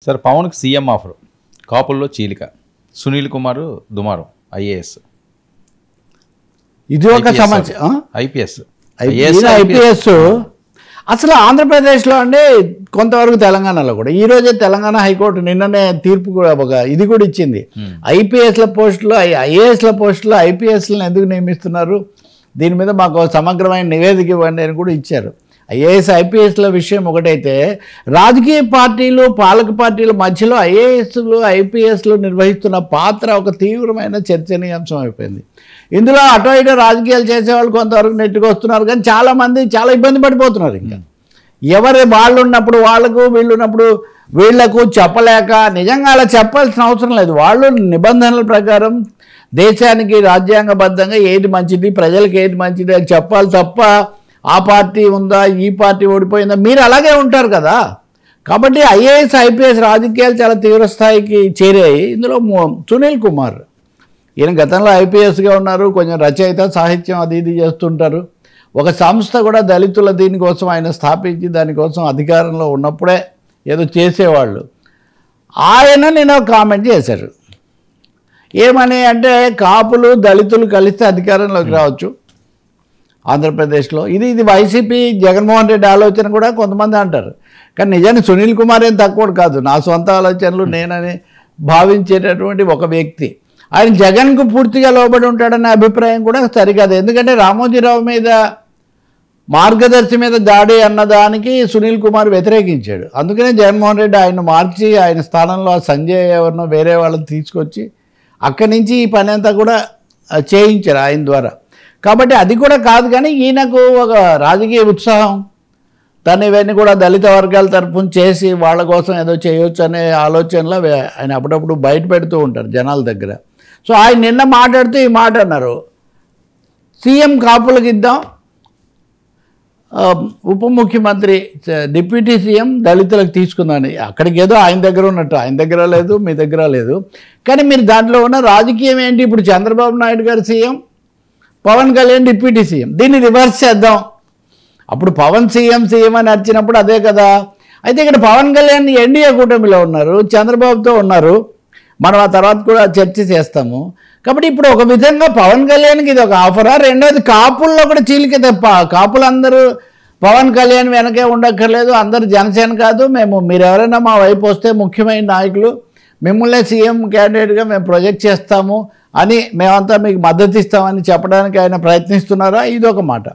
Sir పవన్కి CM offer, కాపుల్లో చీలిక, సునీల్ కుమార్ దుమారం IAS. ఇది ఒక సమస్య. ఐపీఎస్ ఐపీఎస్ అసలు ఆంధ్రప్రదేశ్లో అంటే కొంతవరకు తెలంగాణలో కూడా ఈరోజే తెలంగాణ హైకోర్టు నిన్ననే తీర్పు కూడా ఒక ఇది కూడా ఇచ్చింది. ఐపీఎస్ల పోస్టులు ఐఏఎస్ల పోస్టులు ఐపీఎస్లను ఎందుకు నియమిస్తున్నారు, దీని మీద మాకు సమగ్రమైన నివేదిక ఇవ్వండి అని కూడా ఇచ్చారు. ఐఏఎస్ ఐపీఎస్ల విషయం ఒకటైతే రాజకీయ పార్టీలు పాలక పార్టీల మధ్యలో ఐఏఎస్లు ఐపీఎస్లు నిర్వహిస్తున్న పాత్ర ఒక తీవ్రమైన చర్చనీయాంశం అయిపోయింది. ఇందులో అటో ఇటో రాజకీయాలు చేసేవాళ్ళు కొంతవరకు నెట్టుకు వస్తున్నారు, కానీ చాలామంది చాలా ఇబ్బంది పడిపోతున్నారు. ఇంకా ఎవరు వాళ్ళు ఉన్నప్పుడు వాళ్ళకు, వీళ్ళు ఉన్నప్పుడు వీళ్లకు చెప్పలేక, నిజంగా అలా చెప్పాల్సిన అవసరం లేదు. వాళ్ళు నిబంధనల ప్రకారం దేశానికి రాజ్యాంగబద్ధంగా ఏది మంచిది, ప్రజలకు ఏది మంచిది అని చెప్పాలి తప్ప ఆ పార్టీ ఉందా, ఈ పార్టీ ఓడిపోయిందా, మీరు అలాగే ఉంటారు కదా. కాబట్టి ఐఏఎస్ ఐపీఎస్ రాజకీయాలు చాలా తీవ్రస్థాయికి చేరాయి. ఇందులో సునీల్ కుమార్ ఈయన గతంలో ఐపీఎస్గా ఉన్నారు, కొంచెం రచయిత, సాహిత్యం అది ఇది చేస్తుంటారు. ఒక సంస్థ కూడా దళితుల దీనికోసం ఆయన స్థాపించి దానికోసం అధికారంలో ఉన్నప్పుడే ఏదో చేసేవాళ్ళు. ఆయన నేను కామెంట్ చేశారు. ఏమని అంటే కాపులు దళితులు కలిస్తే అధికారంలోకి రావచ్చు ఆంధ్రప్రదేశ్లో. ఇది వైసీపీ జగన్మోహన్ రెడ్డి ఆలోచన కూడా కొంతమంది అంటారు. కానీ నిజానికి సునీల్ కుమార్ ఏం తక్కువ కాదు, నా సొంత ఆలోచనలు నేనని భావించేటటువంటి ఒక వ్యక్తి. ఆయన జగన్కు పూర్తిగా లోబడి ఉంటాడనే అభిప్రాయం కూడా సరికాదు. ఎందుకంటే రామోజీరావు మీద మార్గదర్శి మీద దాడి అన్నదానికి సునీల్ కుమార్ వ్యతిరేకించాడు. అందుకనే జగన్మోహన్ రెడ్డి ఆయన మార్చి ఆయన స్థానంలో సంజయ్ ఎవరినో వేరే వాళ్ళని తీసుకొచ్చి అక్కడి నుంచి ఈ పని అంతా కూడా చేయించారు ఆయన ద్వారా. కాబట్టి అది కూడా కాదు, కానీ ఈయనకు ఒక రాజకీయ ఉత్సాహం, తను ఇవన్నీ కూడా దళిత వర్గాల తరఫున చేసి వాళ్ళ కోసం ఏదో చేయొచ్చు అనే ఆలోచనలో ఆయన అప్పుడప్పుడు బయట పెడుతూ ఉంటారు జనాల దగ్గర. సో ఆయన నిన్న మాట్లాడుతూ ఈ మాట అన్నారు, సీఎం కాపులకు ఇద్దాం, ఉప ముఖ్యమంత్రి డిప్యూటీ సీఎం దళితులకు తీసుకుందని. అక్కడికి ఏదో ఆయన దగ్గర ఉన్నట్టు, ఆయన దగ్గర లేదు, మీ దగ్గర లేదు. కానీ మీరు దాంట్లో ఉన్న రాజకీయం ఏంటి? ఇప్పుడు Chandrababu Naidu garu CM, Pawan Kalyan deputy CM, దీన్ని రివర్స్ చేద్దాం. అప్పుడు పవన్ సీఎం అని వచ్చినప్పుడు అదే కదా. అయితే ఇక్కడ పవన్ కళ్యాణ్ ఎన్డీఏ కూటమిలో ఉన్నారు, చంద్రబాబుతో ఉన్నారు, మనం ఆ తర్వాత కూడా చర్చ చేస్తాము. కాబట్టి ఇప్పుడు ఒక విధంగా పవన్ కళ్యాణ్కి ఇది ఒక ఆఫరా. రెండోది కాపుల్లో కూడా చీలిక తప్ప, కాపులందరూ పవన్ కళ్యాణ్ వెనకే ఉండక్కర్లేదు, అందరూ జనసేన కాదు, మీరు ఎవరైనా మా వైపు వస్తే ముఖ్యమైన నాయకులు మిమ్మల్నే సీఎం క్యాండిడేట్గా మేము ప్రొజెక్ట్ చేస్తాము అని, మేమంతా మీకు మద్దతు ఇస్తామని చెప్పడానికి ఆయన ప్రయత్నిస్తున్నారా? ఇది ఒక మాట.